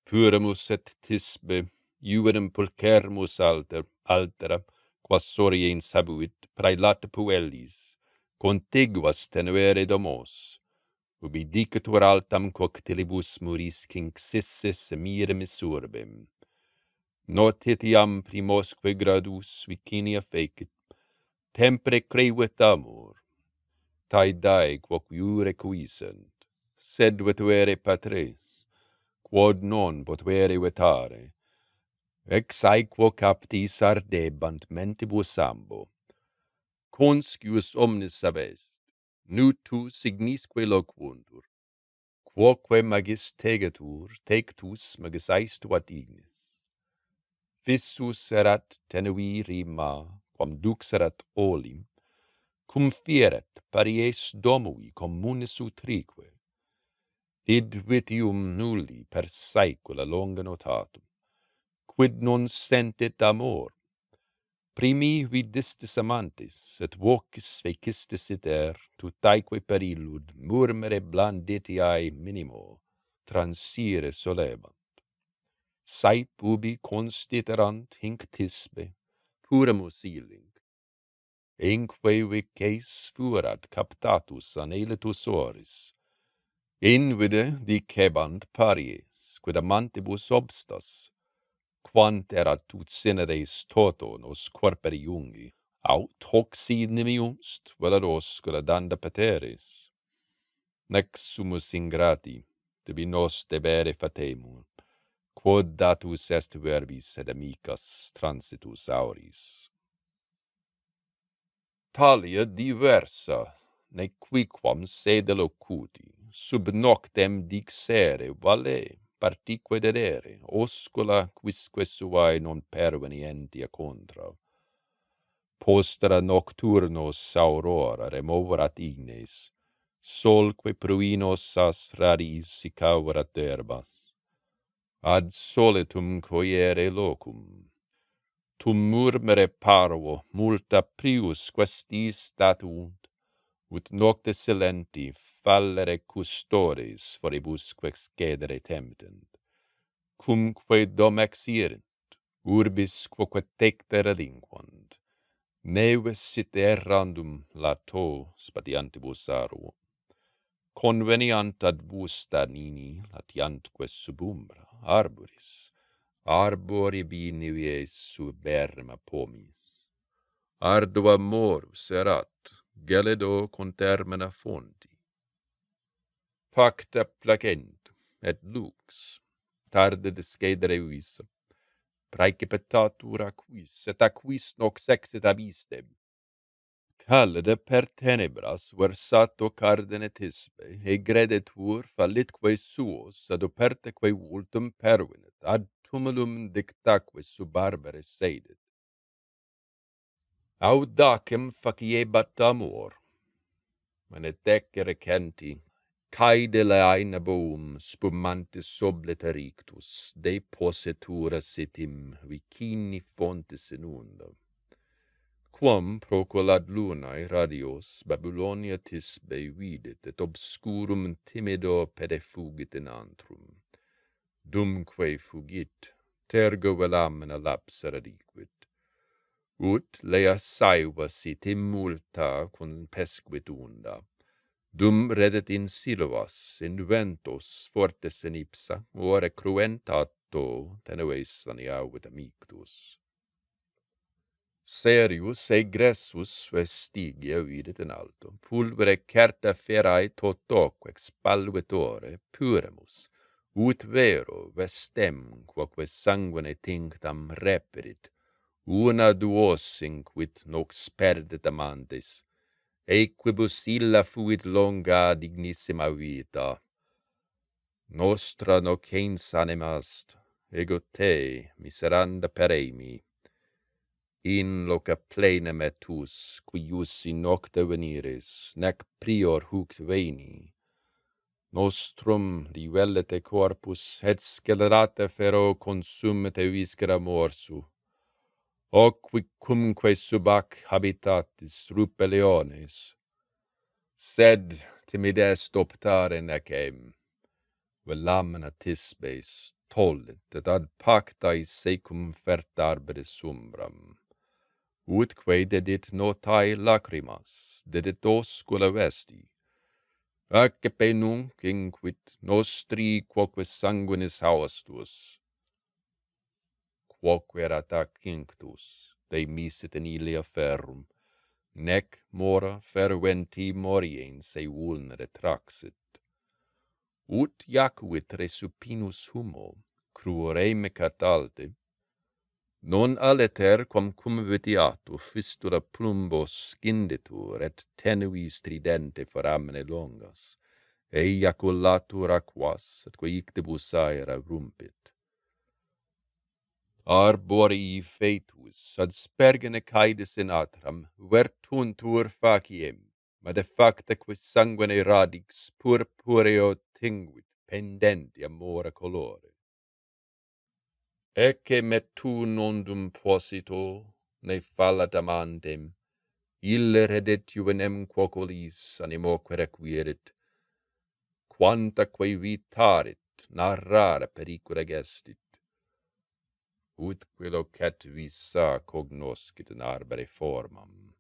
Puramus et tisbe, juvenum pulchermus altera, quas soriein sabuit, praelata puellis, contiguas tenuere domos, ubi dicatur altam coctilibus muris cinxissis miramis urbem. Not etiam primosque gradus vicinia fecit, tempore crevit amor, tae dae quoc iure cuisant, sed vetuere patres, quod non potuere vetare, ex aequo captis ardebant mentibus ambo. Conscius omnis sabest, nutu signisque loquuntur, quoque magis tegetur, tectus magis aestuat ignis. Fissus erat tenui rima, quam dux erat olim, cum fieret paries domui communis utrique, id vitium nulli per saecula longa notatum, quid non sentit amor. Primi vidistis amantis, et vocis fecistis iter, tutaeque per illud murmere blanditiae minimo, transire solebant. Saip ubi constiterant hinc tisbe, puramus iling, inque vices fuerat captatus anelitus oris, invide dicebant paries, quid amantibus obstas, quant erat ut cineres toto nos corperi jungi, aut hoc si nimiumst velados gradanda pateres. Nec sumus ingrati, tibi nos debere fatemur, quod datus est verbis et amicas transitus auris. Talia diversa, nequiquam sede locuti, sub noctem dixere vale, partique dedere, oscula quisque suae non pervenientia contra. Postra nocturnos aurora removerat ignes, solque pruinos as radis sicaverat erbas, ad solitum coiere locum. Tum murmere parvo multa prius questis statuunt, ut nocte silenti fallere custores foribusque excedere temptent, cumque domex irent, urbis quoque tecte relinquant, neves sit errandum lato spatiantibus arvo, conveniant ad busta nini latiantque sub umbra arboris, arboribi nivies suberma pomis. Ardua morus erat, gelido contermina fonti. Pacta placent, et lux, tarde discedere visa, praecipitatur aquis, et aquis nox exit abistem. Callida per tenebras versato cardene tisbe, egredetur fallitque suos ad operteque vultum pervenit, ad tumulum dictaque sub arbere sedit. Audacem faciebat amor, et decere centi, caede laena boum spumantis obliter ictus, depositura sitim vicini fontis inunda. Quam procolad lunae radios Babylonia tisbe vidit, et obscurum timido pedefugit in antrum. Dumque fugit, tergo velamina lapsa radiquit. Ut lea saeva sitim multa conpesquit unda. Dum redet in silvas, in ventos fortes in ipsa, ore cruentato tenues aniavit amictus. Serius egressus vestigia vidit in alto, pulvere certa ferae totoque expalvitore puremus, ut vero vestem quoque sanguine tinctam reperit, una duos inquit nox perdit amantis, equibus illa fuit longa dignissima vita. Nostra nocens animast, ego te miseranda peremi, in loca plena metus, quius in nocte veniris, nec prior huc veni. Nostrum divellete corpus, et scelerate fero consumete viscera morsu, hoc cumque sub ac habitatis rupe leones, sed timid est optare necem, velamina tisbes tollit et ad pactae secum fertarbris umbram, utque dedit notae lacrimas, dedit oscula vesti, accepe nunc inquit nostri quoque sanguinis haustus, quoque erat ac inctus, de misit in ilia ferrum, nec mora ferventi moriens se vulnere traxit. Ut jacuit resupinus humo, cruore mecat alte, non aliter quam cum vitiatur fistula plumbos scinditur et tenuis tridente foramine longas, eiaculatur aquas, atque ictibus aera rumpit. Arborii fetus ad spergene caedis in atram, vertuntur faciem, ma de facta quis sanguine radix purpureo tinguit, pendenti amora colore. Ecce me tu nondum posito, ne fallat amantem, ille redet juvenem quocolis animoque requirit, quantaque vitarit, narrare pericula gestit, utque locet visa cognoscit in arbore formam.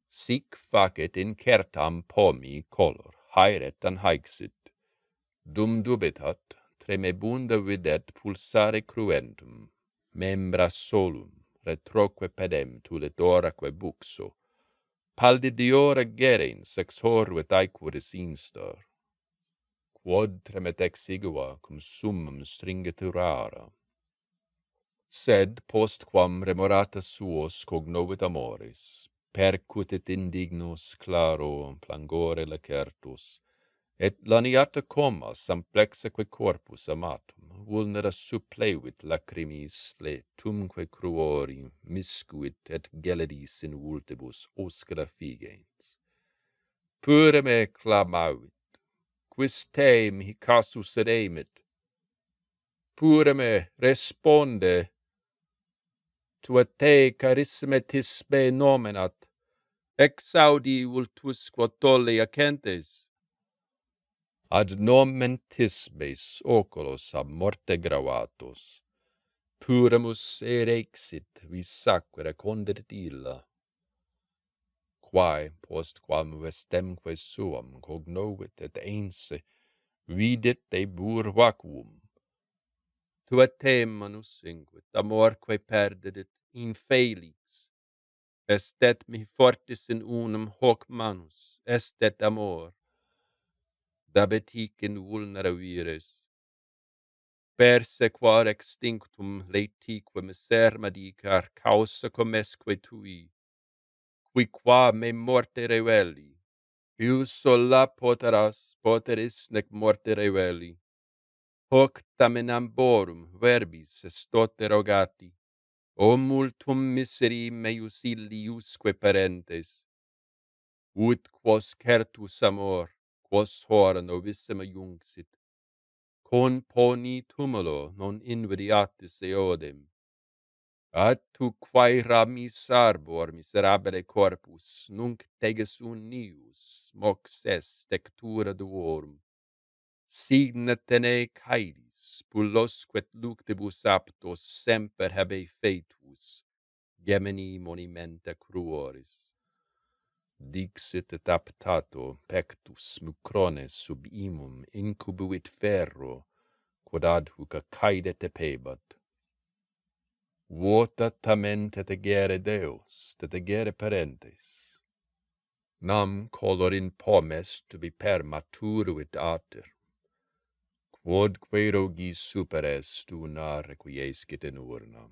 Sic facet incertam pomi color, haeret an haexit, dum dubitat, tremebunda videt pulsare cruentum, membra solum, retroque pedem tulidoraque buxo, pallidiora gerens exhorvet aequoris instar, quod tremet exigua cum summum stringitur rara. Sed postquam remorata suos cognovit amoris, percutit indignus claro plangore lacertus, et laniata comas amplexaque corpus amatum, vulnera supplevit lacrimis fletumque cruori, miscuit et gelidis in vultibus oscula figens. Pure me clamavit, quis te mihi casus sedemit? Pure me responde, tua te carissime tisbe nomenat, exaudi vultus quod tolli acentes. Ad nomen tisbes oculos ab morte gravatos, puramus erexit visaquere condit illa, quae postquam vestemque suam cognovit et ense vidit ebur vacuum. Tua te manus inquit, amorque perdidit infelix, estet mi fortis in unum hoc manus, estet amor, dabetic in vulnera vires, perse quar extinctum letique miserma dicar causa comesque tui, qui qua me morte revelli, ius sola poteris nec morte revelli, hoc tamen amborum verbis estot erogati, o multum miseri meius illiusque parentes, ut quos certus amor, quos hora novissima iunxit, con poni tumulo non invidiatis eodem, at tu quae ramis arbor miserabile corpus, nunc tegus unius, mox est tectura duorum, signa tene caedis, pullosque luctibus aptos semper habe fetus, gemini monumenta cruoris. Dixit et aptato pectus mucrones sub imum incubuit ferro, quod adhuc caedet epebat. Vota tamen tetegere Deus, tetegere parentes. Nam color in pomes tubiper maturuit ater, quod quaerogis super est una requiescit in urna.